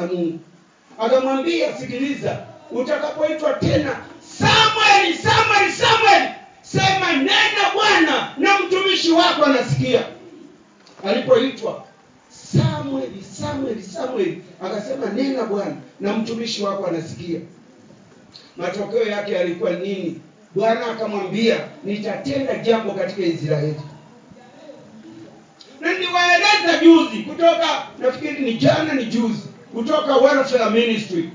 Mungu. Akamwambia, sikiliza, utakapoitwa tena Samuel, Samuel, Samuel, sema nena Bwana na mtumishi wako anasikia. Alipoitwa Samuel, Samuel, Samuel, akasema nena Bwana na mtumishi wako anasikia. Matokeo yake yalikuwa nini? Bwana akamwambia, nitatenda jambo katika Israeli. Na niwaeleza juzi kutoka, nafikiri ni jana ni juzi, kutoka Welfare Ministry,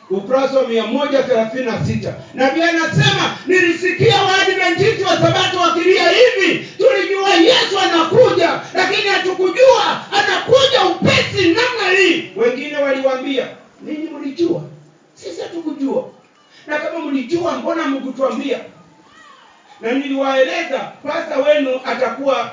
ukurasa 136. Nabii anasema, nilisikia Waadventista wa Sabato wakilia hivi, tulijua Yesu anakuja, lakini hatukujua anakuja upesi namna hii. Wengine waliwaambia, ninyi mlijua, sisi hatukujua. Na kama mlijua, mbona mkutuambia? Na niliwaeleza pasta wenu atakuwa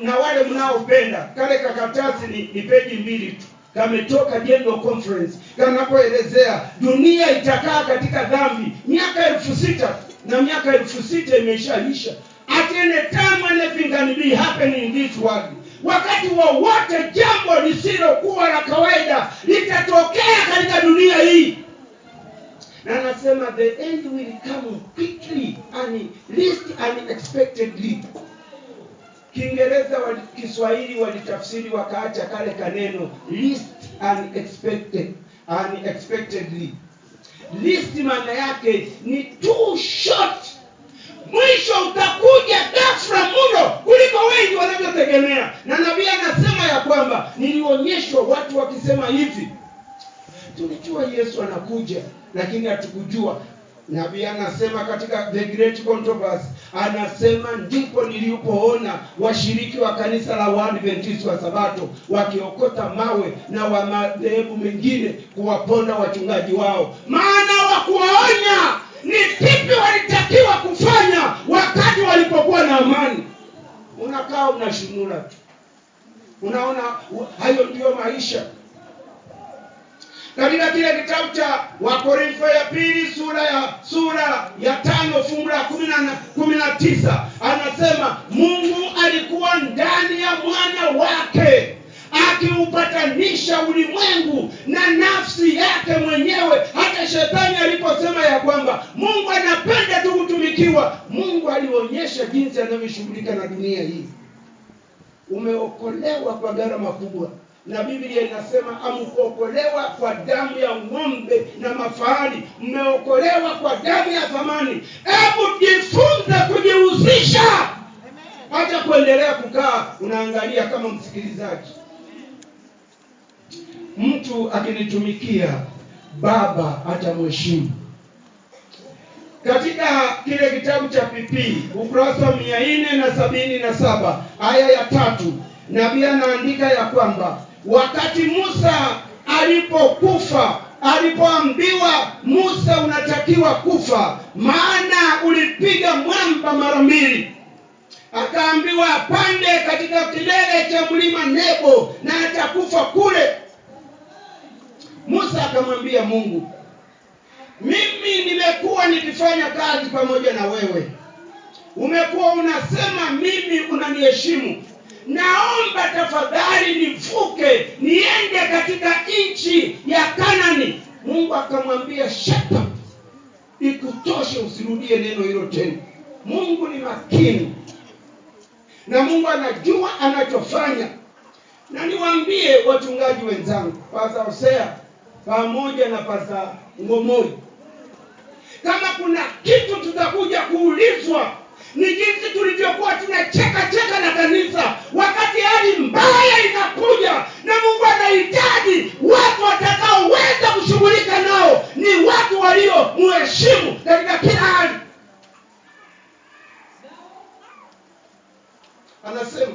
na wale mnaopenda. Kale kakatasi ni peji 2 tu. Kametoka General Conference. Kanapoelezea dunia itakaa katika dhambi miaka 6,000, na miaka 6,000 imeshaisha. At any time anything can be happening in this world. Wakati wowote jambo lisilokuwa la kawaida litatokea katika dunia hii. Na anasema the end will come quickly and least unexpectedly. Kiingereza Kiswahili walitafsiri wakaacha kale kaneno least unexpectedly. Least maana yake ni too short. Mwisho utakuja ghafla mno kuliko wengi wanavyotegemea. Na nabii anasema ya kwamba nilionyeshwa watu wakisema hivi, tulijua Yesu anakuja lakini hatukujua. Nabii anasema katika The Great Controversy, anasema ndipo nilipoona washiriki wa kanisa la Waadventista wa Sabato wakiokota mawe na wa madhehebu mengine kuwaponda wachungaji wao. Maana wakuwaonya ni kipi walitakiwa kufanya wakati walipokuwa na amani. Unakaa unashunura tu. Unaona hayo ndio maisha. Katika kile kitabu cha Wakorintho ya pili sura ya 5 fungu la 19 anasema, Mungu alikuwa ndani ya mwana wake akiupatanisha ulimwengu na nafsi yake mwenyewe. Hata shetani aliposema ya kwamba Mungu anapenda tu kutumikiwa, Mungu alionyesha jinsi anavyoshughulika na dunia hii. Umeokolewa kwa gharama kubwa. Na Biblia inasema hamkuokolewa kwa damu ya ng'ombe na mafahali, mmeokolewa kwa damu ya thamani. Hebu jifunze kujihusisha. Hata kuendelea kukaa unaangalia kama msikilizaji. Mtu akinitumikia Baba atamheshimu. Katika kile kitabu cha PP ukurasa 477 aya ya 3, nabii anaandika ya kwamba wakati Musa alipoambiwa Musa unatakiwa kufa maana ulipiga mwamba mara 2, akaambiwa apande katika kilele cha mlima Nebo na atakufa kule. Musa akamwambia Mungu, mimi nimekuwa nikifanya kazi pamoja na wewe, umekuwa unasema mimi unaniheshimu, naomba tafadhali nivuke niende katika nchi ya Kanani. Mungu akamwambia shut up, ikutoshe, usirudie neno hilo tena. Mungu ni makini na Mungu anajua anachofanya. Na niwaambie wachungaji wenzangu, Pastor Hosea pamoja na Pastor Ngomoi, kama kuna kitu tutakuja kuulizwa ni jinsi tulivyokuwa tunacheka na kanisa wakati hali mbaya inakuja, na Mungu anahitaji watu watakaoweza kushughulika nao ni watu walio mheshimu katika kila hali. Anasema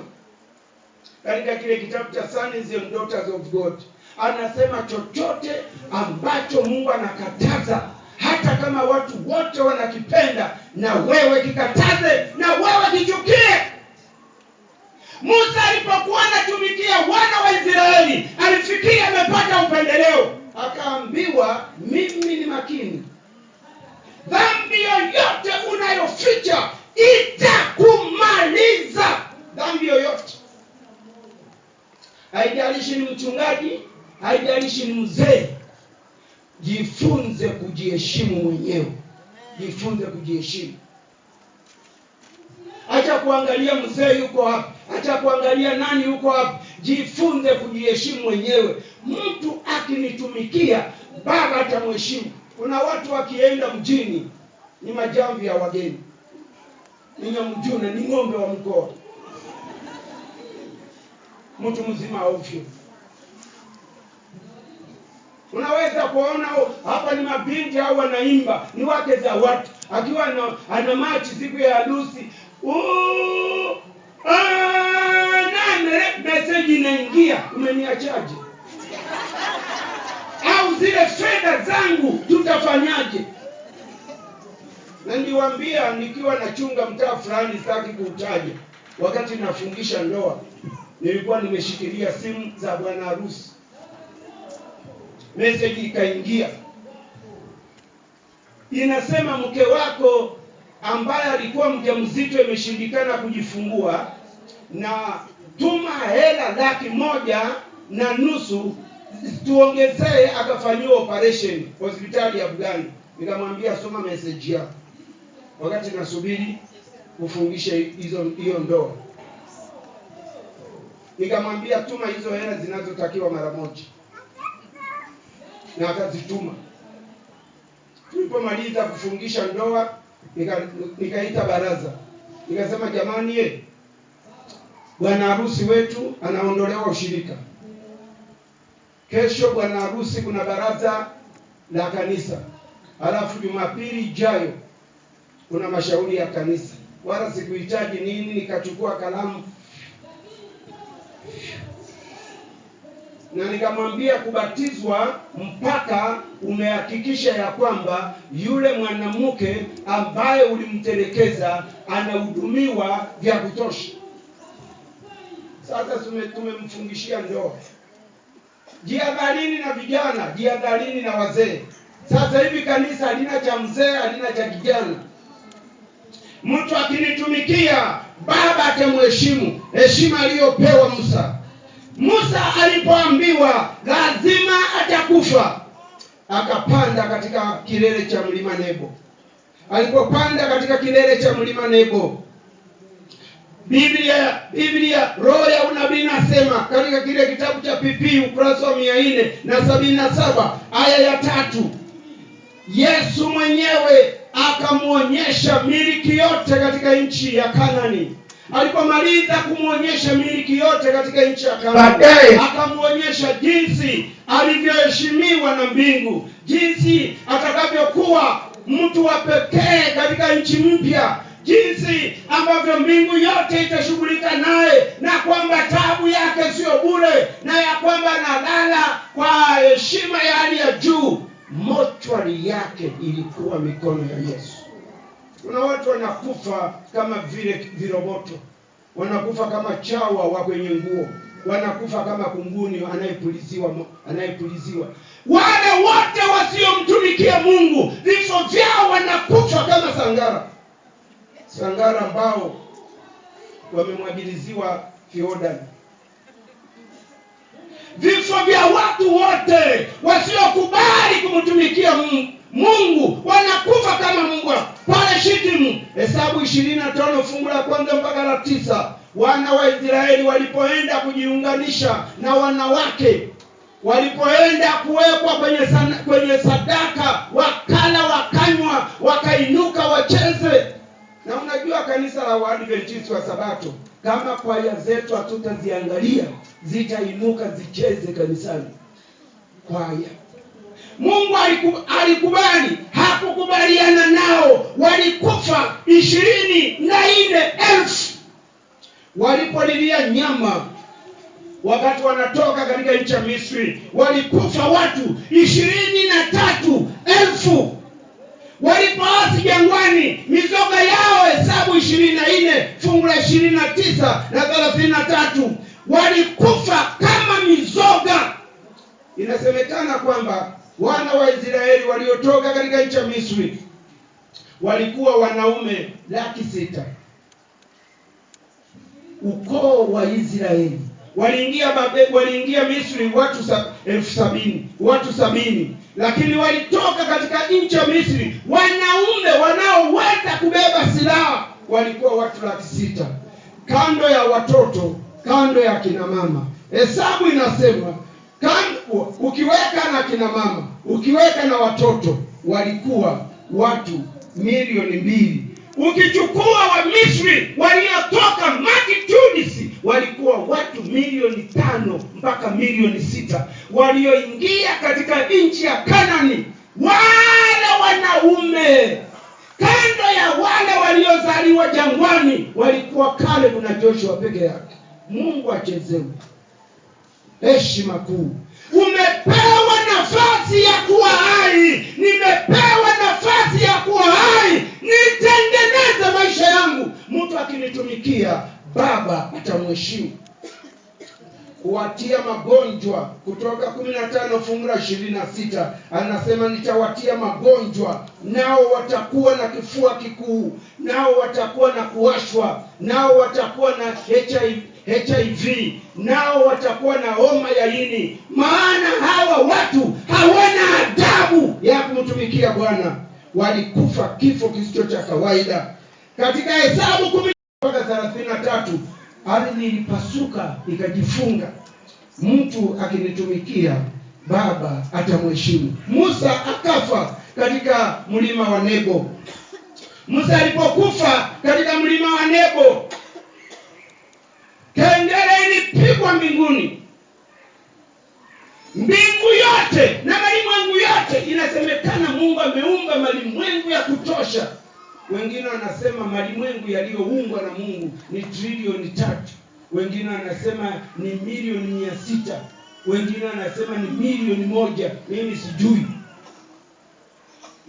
katika kile kitabu cha Sons and Daughters of God, anasema chochote ambacho Mungu anakataza, hata kama watu wote wanakipenda, na wewe kikataze, na wewe kichukie. Musa alipokuwa anatumikia wana wa Israeli alifikia amepata upendeleo, akaambiwa mimi ni makini, dhambi yoyote unayoficha itakumaliza. Dhambi yoyote, haijalishi ni mchungaji, haijalishi ni mzee, jifunze kujiheshimu mwenyewe. Jifunze kujiheshimu. Acha kuangalia mzee yuko wapi, acha kuangalia nani yuko wapi. Jifunze kujiheshimu mwenyewe. Mtu akinitumikia, baba atamheshimu. Kuna watu wakienda mjini ni majamvi ya wageni, ni nyamjuna, ni ng'ombe wa mkoa, mtu mzima ovyo. Unaweza kuona hapa ni mabinti au wanaimba, ni wake za watu, akiwa ana machi siku ya harusi. Message inaingia, umeniachaje? Au zile fedha zangu tutafanyaje? Na niliwaambia nikiwa nachunga mtaa fulani, sitaki kuutaja, wakati nafungisha ndoa, nilikuwa nimeshikilia simu za bwana harusi. Message ikaingia, inasema mke wako ambaye alikuwa mjamzito imeshindikana kujifungua, na tuma hela 1,500,000 tuongezee akafanyiwa operation hospitali ya Bugando. Nikamwambia soma message yako, wakati nasubiri kufungisha hiyo ndoa. Nikamwambia tuma hizo hela zinazotakiwa mara moja, na akazituma. Tulipomaliza kufungisha ndoa, nikaita baraza, nikasema jamani, bwana harusi wetu anaondolewa ushirika. Kesho bwana harusi kuna baraza la kanisa, alafu Jumapili ijayo kuna mashauri ya kanisa. Wala sikuhitaji nini, nikachukua kalamu na nikamwambia kubatizwa mpaka umehakikisha ya kwamba yule mwanamke ambaye ulimtelekeza anahudumiwa vya kutosha. Sasa tumemfungishia ndoa. Jihadharini na vijana, jihadharini na wazee. Sasa hivi kanisa halina cha mzee, halina cha kijana. Mtu akinitumikia, baba atamheshimu, heshima aliyopewa Musa. Musa alipoambiwa lazima atakufa, akapanda katika kilele cha mlima Nebo. Alipopanda katika kilele cha mlima Nebo, Biblia roho ya unabii nasema katika kile kitabu cha PP ukurasa wa 477 aya ya 3, Yesu mwenyewe akamuonyesha miliki yote katika nchi ya Kanani. Alipomaliza kumuonyesha miliki yote katika nchi ya Kanani, baadaye akamuonyesha jinsi alivyoheshimiwa na mbingu, jinsi atakavyokuwa mtu wa pekee katika nchi mpya, jinsi ambavyo mbingu yote itashughulika naye, na kwamba taabu yake sio bure, na ya kwamba analala kwa heshima ya hali ya juu. Mochwari yake ilikuwa mikono ya Yesu. Kuna watu wanakufa kama vile viroboto, wanakufa kama chawa wa kwenye nguo, wanakufa kama kunguni anayepuliziwa. Wale wote wasiomtumikia Mungu, vifo vyao wanakufa kama sangara ambao wamemwagiliziwa Yordani. Vifo vya watu wote wasiokubali kumtumikia Mungu wanakufa kama Mungu. Pale Shitimu, Hesabu 25 fungu la 1 mpaka la 9, wana wa Israeli walipoenda kujiunganisha na wanawake, walipoenda kuwekwa kwenye sadaka, wakala wakanywa, wakainuka wacheze. Na unajua kanisa la Waadventista wa Sabato, kama kwaya zetu hatutaziangalia, zitainuka zicheze kanisani kwaya. Mungu alikubali, hakukubaliana nao. Walikufa 24,000 walipolilia nyama wakati wanatoka katika nchi ya Misri. Walikufa watu 23,000 walipoasi jangwani, mizoga yao. Hesabu 24 fungu la 29 na 33, walikufa kama mizoga. Inasemekana kwamba wana wa Israeli waliotoka katika nchi ya Misri walikuwa wanaume 600,000. Ukoo wa Israeli waliingia Misri watu 70,000, lakini walitoka katika nchi ya Misri wanaume wanaoweza kubeba silaha walikuwa watu 600,000, kando ya watoto, kando ya kina mama. Hesabu inasema ukiweka na kina mama, ukiweka na watoto, walikuwa watu 2,000,000. Ukichukua wa Misri waliotoka multitudes, walikuwa watu 5,000,000 mpaka 6,000,000 walioingia katika nchi ya Kanani. Wale wanaume kando ya wale waliozaliwa jangwani walikuwa Caleb na Joshua peke yake. Mungu achezewe heshima kuu. Umepewa nafasi ya kuwa hai. Nimepewa nafasi ya kuwa hai. Nitengeneze maisha yangu. Mtu akinitumikia, Baba atamheshimu. Kuwatia magonjwa, Kutoka 15 fungu la 26 anasema nitawatia magonjwa, nao watakuwa na kifua kikuu, nao watakuwa na kuwashwa, nao watakuwa na HIV, nao watakuwa na homa ya ini. Maana hawa watu hawana adabu ya kumtumikia Bwana. Walikufa kifo kisicho cha kawaida. Katika Hesabu 10:33 ardhi ilipasuka ikajifunga. Mtu akinitumikia, Baba atamheshimu. Musa akafa katika mlima wa Nebo. Musa alipokufa katika mlima wa Nebo, kengele ilipigwa mbinguni. Mbingu yote na malimwengu yote, inasemekana Mungu ameumba malimwengu ya kutosha. Wengine wanasema malimwengu yaliyoumbwa na Mungu ni trilioni 3. Wengine wanasema ni milioni 600. Wengine wanasema ni milioni 1. Mimi sijui.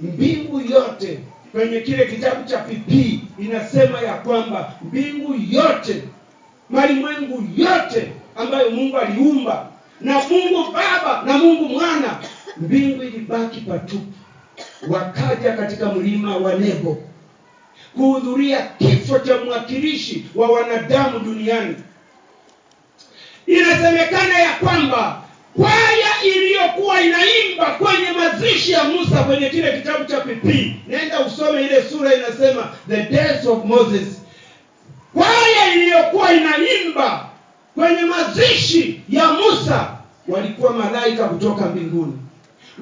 Mbingu yote kwenye kile kitabu cha PP inasema ya kwamba mbingu yote, malimwengu yote ambayo Mungu aliumba na Mungu Baba na Mungu Mwana, mbingu ilibaki patupu. Wakaja katika mlima wa Nebo kuhudhuria kifo cha mwakilishi wa wanadamu duniani. Inasemekana ya kwamba kwaya iliyokuwa inaimba kwenye mazishi ya Musa kwenye kile kitabu cha PP, nenda usome ile sura, inasema The Days of Moses. Kwaya iliyokuwa inaimba kwenye mazishi ya Musa walikuwa malaika kutoka mbinguni.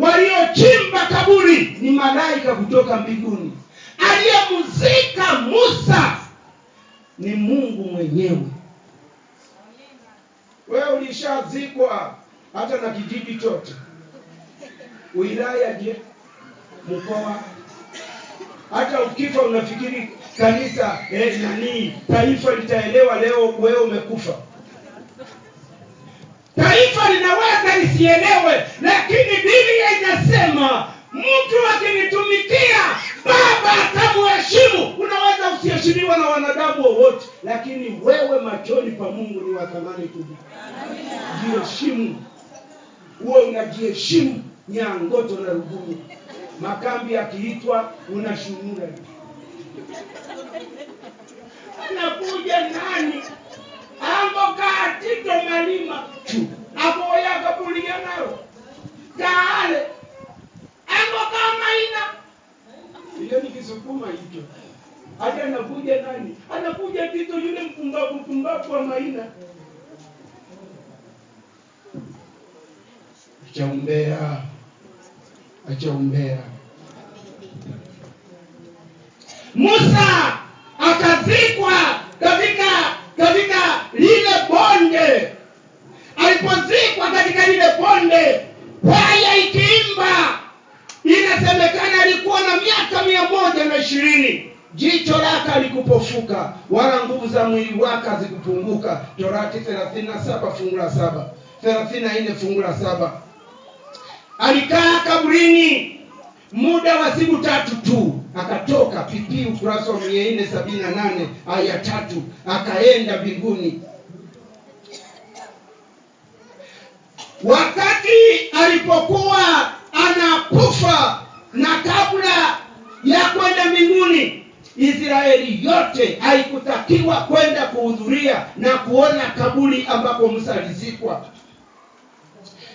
Waliochimba kaburi ni malaika kutoka mbinguni. Aliyemzika Musa ni Mungu mwenyewe. Wewe ulishazikwa hata na kijiji chote, wilaya je, mkoa, hata ukifa unafikiri kanisa taifa litaelewa leo wewe umekufa. Taifa linaweza lisielewe, lakini Biblia inasema mtu akinitumikia, Baba atamheshimu. Unaweza usiheshimiwa na wanadamu wowote, lakini wewe machoni pa Mungu ni wa thamani kubwa. Jiheshimu. Uwe unajiheshimu. Nyangoto na Ruguru, makambi akiitwa unashunura. Anakuja nani? Amboka atito malima tu aboya kabulia nao kale amboka maina. Ile ni Kisukuma hicho. Hata anakuja nani? Anakuja Tito yule mpumbavu wa Maina. Acha umbea. Musa akazikwa katika lile bonde. Alipozikwa katika lile bonde, kwaya ikiimba, inasemekana alikuwa na miaka 120. Jicho lake alikupofuka, wala nguvu za mwili wake hazikupunguka. Torati 37 fungu la 7, 34 fungu la 7. Alikaa kaburini muda wa siku 3 tu, akatoka. PP ukurasa wa 478 aya 3, akaenda mbinguni. Wakati alipokuwa anakufa na kabla ya kwenda mbinguni, Israeli Israeli yote haikutakiwa kwenda kuhudhuria na kuona kaburi ambapo Musa alizikwa.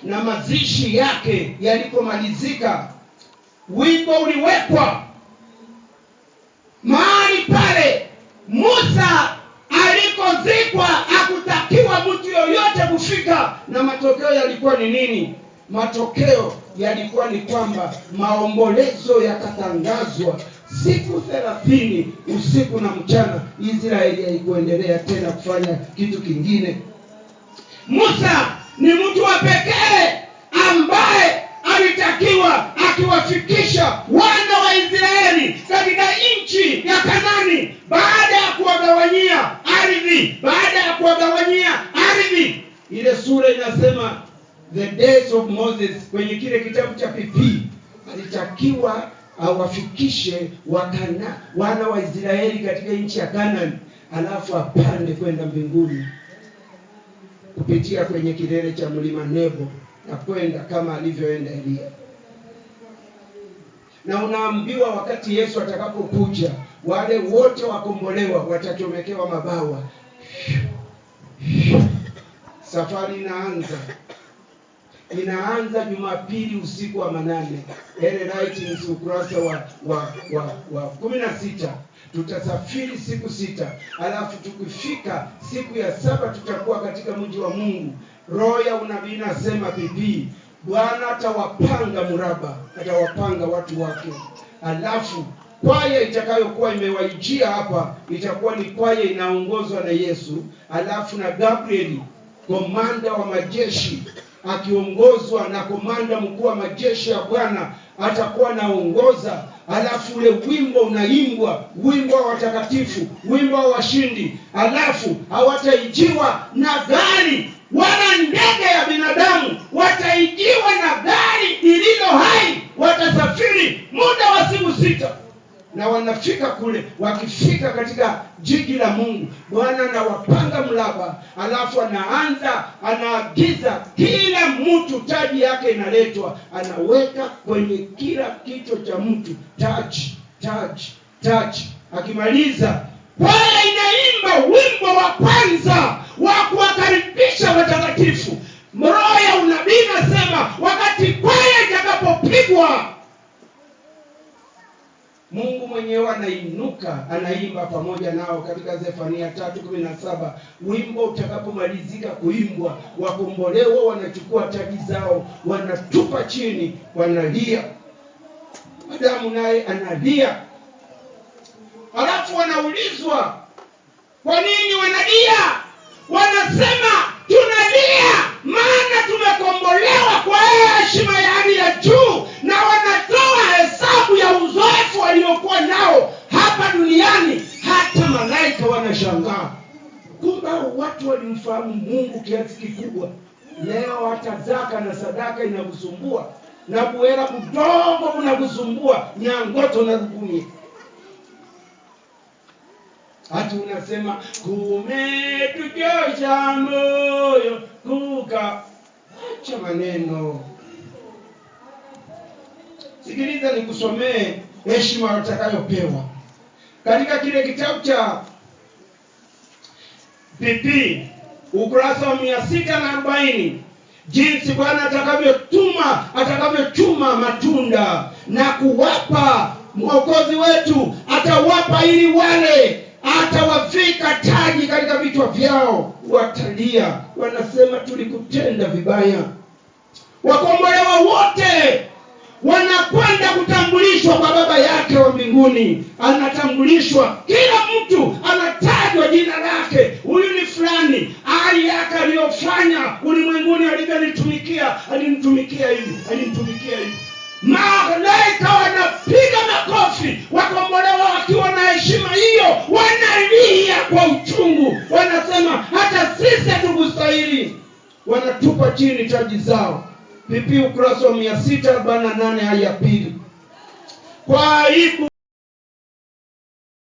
Na mazishi yake yalipomalizika, wimbo uliwekwa mahali pale Musa alikozikwa. Hakutakiwa mtu yoyote kufika. Na matokeo yalikuwa ni nini? Matokeo yalikuwa ni kwamba maombolezo yakatangazwa siku 30 usiku na mchana. Israeli haikuendelea tena kufanya kitu kingine. Musa ni mtu wa pekee ambaye alitakiwa akiwafikisha wana wa Israeli katika nchi ya Kanaani baada ya kuwagawanyia ardhi. Ile sura inasema the days of Moses kwenye kile kitabu cha PP. Alitakiwa awafikishe wana wa Israeli katika nchi ya Kanaani, alafu apande kwenda mbinguni kupitia kwenye kilele cha mlima Nebo na kwenda kama alivyoenda Elia. Na unaambiwa wakati Yesu atakapokuja, wale wote wakombolewa watachomekewa mabawa. Safari inaanza Jumapili usiku wa manane. Ellen Writings ukurasa wa 16. Tutasafiri siku 6, alafu tukifika siku ya 7 tutakuwa katika mji wa Mungu. Roho ya unabii nasema PP, Bwana atawapanga mraba, atawapanga watu wake. Alafu kwaya itakayokuwa imewaijia hapa itakuwa ni kwaya inaongozwa na Yesu, alafu na Gabrieli komanda wa majeshi akiongozwa na komanda mkuu wa majeshi ya Bwana atakuwa naongoza. Alafu ule wimbo unaimbwa, wimbo wa watakatifu, wimbo wa washindi. Alafu hawataijiwa na gari wala ndege ya binadamu, wataijiwa na gari lililo hai. Watasafiri muda wa siku 6 na wanafika kule. Wakifika katika jiji la Mungu, Bwana anawapanga mlaba, alafu anaagiza kila mtu taji yake inaletwa, anaweka kwenye kila kichwa cha mtu taji. Akimaliza, kwaya inaimba wimbo wa kwanza wa kuwakaribisha watakatifu. Roho ya unabii nasema wakati kwaya itakapopigwa, Mungu mwenyewe anainuka, anaimba pamoja nao. Katika Zefania 3:17, wimbo utakapomalizika kuimbwa, wakombolewa wanachukua taji zao, wanatupa chini, wanalia. Adamu naye analia. Alafu wanaulizwa, kwa nini wanalia? Wanasema, tunalia maana tumekombolewa kwa heshima ya hali ya juu. Na wanatoa hesabu ya uzoefu waliokuwa nao hapa duniani. Hata malaika wanashangaa, kumbe watu walimfahamu Mungu kiasi kikubwa. Leo hata zaka na sadaka inakusumbua, na kuhera kudogo kunakusumbua, nyangoto na rukuni. Hata unasema kumetujosha moyo acha maneno. Sikiliza nikusomee heshima watakayopewa katika kile kitabu cha PP ukurasa wa 640. Jinsi Bwana atakavyochuma matunda na kuwapa Mwokozi wetu, atawapa ili wale, atawavika taji katika vichwa vyao. Watalia, wanasema tulikutenda vibaya. Wakombolewa wote wanakwenda kutambulishwa kwa Baba yake wa mbinguni. Anatambulishwa, kila mtu anatajwa jina lake. Huyu ni fulani, hali yake aliyofanya ulimwenguni, alinitumikia hivi. Malaika wanapiga makofi, wakombolewa wakiwa na heshima hiyo, wanalia kwa uchungu, wanasema hata sisi hatukustahili. Wanatupa chini taji zao. PP ukurasa wa 648 aya ya 2. Kwa aibu